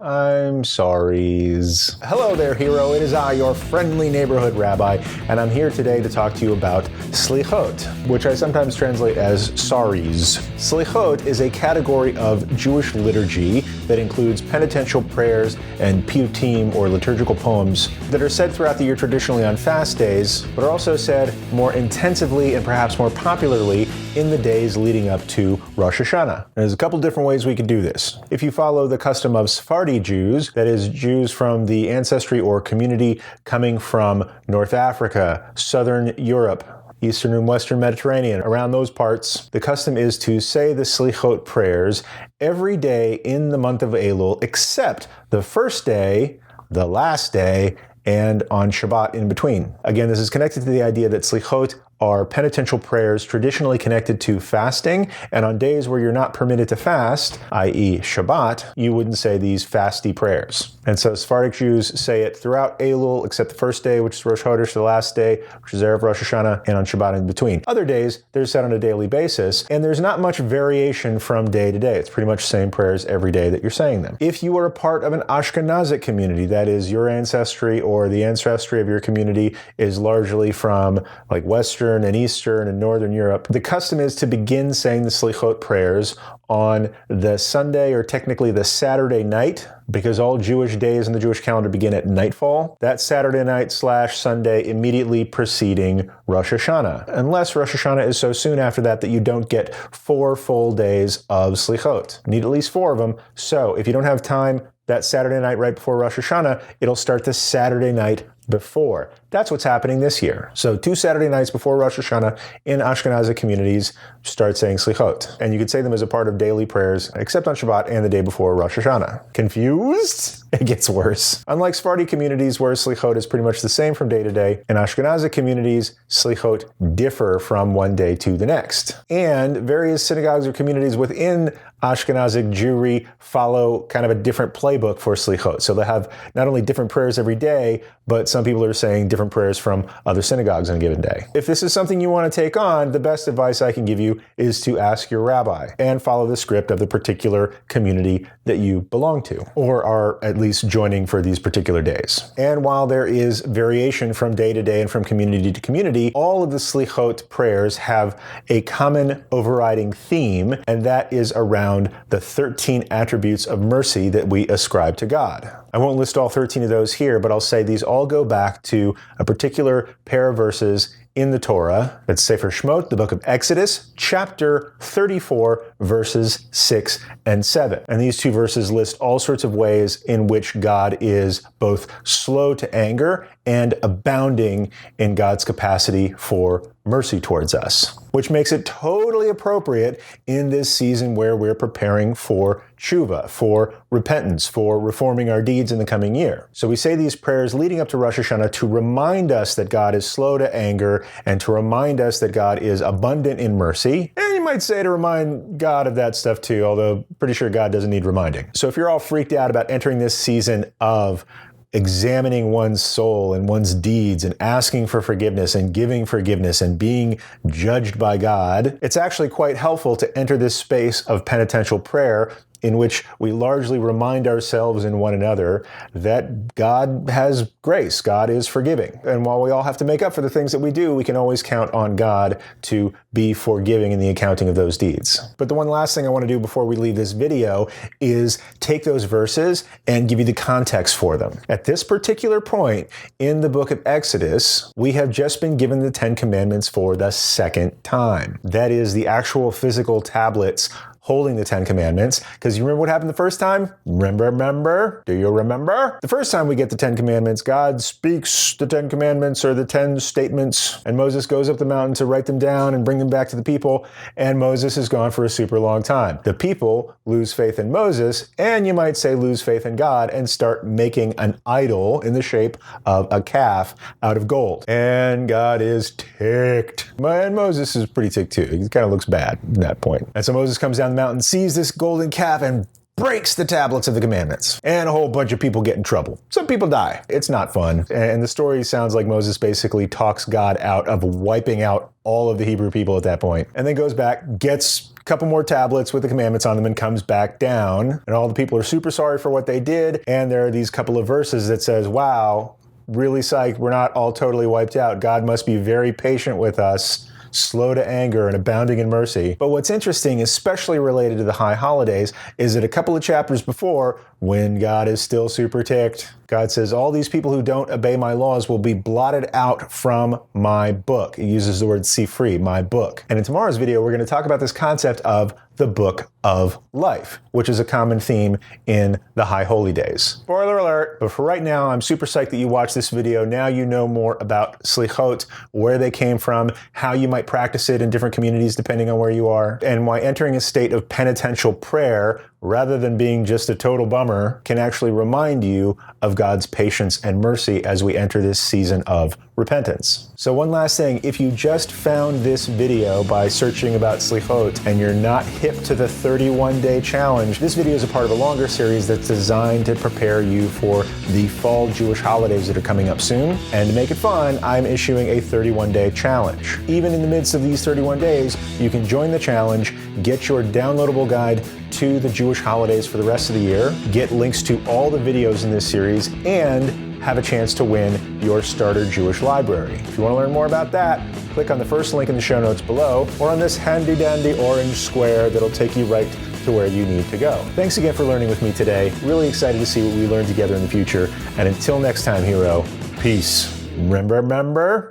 I'm sorries. Hello there, hero. It is I, your friendly neighborhood rabbi, and I'm here today to talk to you about Selichot, which I sometimes translate as sorries. Selichot is a category of Jewish liturgy that includes penitential prayers and piyutim, or liturgical poems, that are said throughout the year traditionally on fast days, but are also said more intensively and perhaps more popularly in the days leading up to Rosh Hashanah. There's a couple different ways we could do this. If you follow the custom of Sephardi Jews, that is, Jews from the ancestry or community coming from North Africa, Southern Europe, Eastern and Western Mediterranean, around those parts, the custom is to say the Selichot prayers every day in the month of Elul, except the first day, the last day, and on Shabbat in between. Again, this is connected to the idea that Selichot are penitential prayers traditionally connected to fasting, and on days where you're not permitted to fast, i.e. Shabbat, you wouldn't say these fasty prayers. And so Sephardic Jews say it throughout Elul, except the first day, which is Rosh Chodesh, the last day, which is Erev Rosh Hashanah, and on Shabbat in between. Other days, they're said on a daily basis, and there's not much variation from day to day. It's pretty much the same prayers every day that you're saying them. If you are a part of an Ashkenazic community, that is, your ancestry or the ancestry of your community is largely from like Western and Eastern and Northern Europe, the custom is to begin saying the Selichot prayers on the Sunday, or technically the Saturday night, because all Jewish days in the Jewish calendar begin at nightfall. That Saturday night / Sunday immediately preceding Rosh Hashanah, unless Rosh Hashanah is so soon after that that you don't get 4 full days of Selichot. You need at least 4 of them. So if you don't have time that Saturday night right before Rosh Hashanah, it'll start the Saturday night before. That's what's happening this year. So 2 Saturday nights before Rosh Hashanah in Ashkenazi communities, start saying Selichot. And you could say them as a part of daily prayers, except on Shabbat and the day before Rosh Hashanah. Confused? It gets worse. Unlike Sephardi communities where Selichot is pretty much the same from day to day, in Ashkenazi communities, Selichot differ from one day to the next. And various synagogues or communities within Ashkenazic Jewry follow kind of a different playbook for Selichot. So they have not only different prayers every day, but some people are saying different prayers from other synagogues on a given day. If this is something you want to take on, the best advice I can give you is to ask your rabbi and follow the script of the particular community that you belong to, or are at least joining for these particular days. And while there is variation from day to day and from community to community, all of the Selichot prayers have a common overriding theme, and that is around the 13 attributes of mercy that we ascribe to God. I won't list all 13 of those here, but I'll say these all go back to a particular pair of verses in the Torah. That's Sefer Shemot, the book of Exodus, chapter 34, verses 6 and 7. And these 2 verses list all sorts of ways in which God is both slow to anger and abounding in God's capacity for mercy towards us, which makes it totally appropriate in this season where we're preparing for tshuva, for repentance, for reforming our deeds in the coming year. So we say these prayers leading up to Rosh Hashanah to remind us that God is slow to anger and to remind us that God is abundant in mercy. And you might say to remind God of that stuff too, although pretty sure God doesn't need reminding. So if you're all freaked out about entering this season of examining one's soul and one's deeds and asking for forgiveness and giving forgiveness and being judged by God, it's actually quite helpful to enter this space of penitential prayer in which we largely remind ourselves and one another that God has grace, God is forgiving. And while we all have to make up for the things that we do, we can always count on God to be forgiving in the accounting of those deeds. But the one last thing I want to do before we leave this video is take those verses and give you the context for them. At this particular point in the book of Exodus, we have just been given the 10 Commandments for the second time. That is, the actual physical tablets holding the 10 Commandments. Because you remember what happened the first time? Remember? Do you remember? The first time we get the 10 Commandments, God speaks the 10 Commandments or the 10 statements, and Moses goes up the mountain to write them down and bring them back to the people, and Moses is gone for a super long time. The people lose faith in Moses, and you might say lose faith in God, and start making an idol in the shape of a calf out of gold. And God is ticked. And Moses is pretty ticked too. He kind of looks bad at that point. And so Moses comes down the mountain, sees this golden calf, and breaks the tablets of the commandments. And a whole bunch of people get in trouble. Some people die. It's not fun. And the story sounds like Moses basically talks God out of wiping out all of the Hebrew people at that point. And then goes back, gets couple more tablets with the commandments on them and comes back down. And all the people are super sorry for what they did. And there are these couple of verses that says, wow, really psyched, we're not all totally wiped out. God must be very patient with us, slow to anger and abounding in mercy. But what's interesting, especially related to the high holidays, is that a couple of chapters before, when God is still super ticked, God says, all these people who don't obey my laws will be blotted out from my book. He uses the word sifri, my book. And in tomorrow's video, we're going to talk about this concept of the book of life, which is a common theme in the high holy days. Spoiler alert, but for right now, I'm super psyched that you watched this video. Now you know more about Selichot, where they came from, how you might practice it in different communities depending on where you are, and why entering a state of penitential prayer rather than being just a total bummer can actually remind you of God's patience and mercy as we enter this season of repentance. So one last thing, if you just found this video by searching about Selichot and you're not hip to the 31-day challenge, this video is a part of a longer series that's designed to prepare you for the fall Jewish holidays that are coming up soon. And to make it fun, I'm issuing a 31-day challenge. Even in the midst of these 31 days, you can join the challenge, get your downloadable guide to the Jewish holidays for the rest of the year, get links to all the videos in this series, and have a chance to win your starter Jewish library. If you want to learn more about that, click on the first link in the show notes below, or on this handy dandy orange square that'll take you right to where you need to go. Thanks again for learning with me today. Really excited to see what we learn together in the future. And until next time, hero, peace. Remember.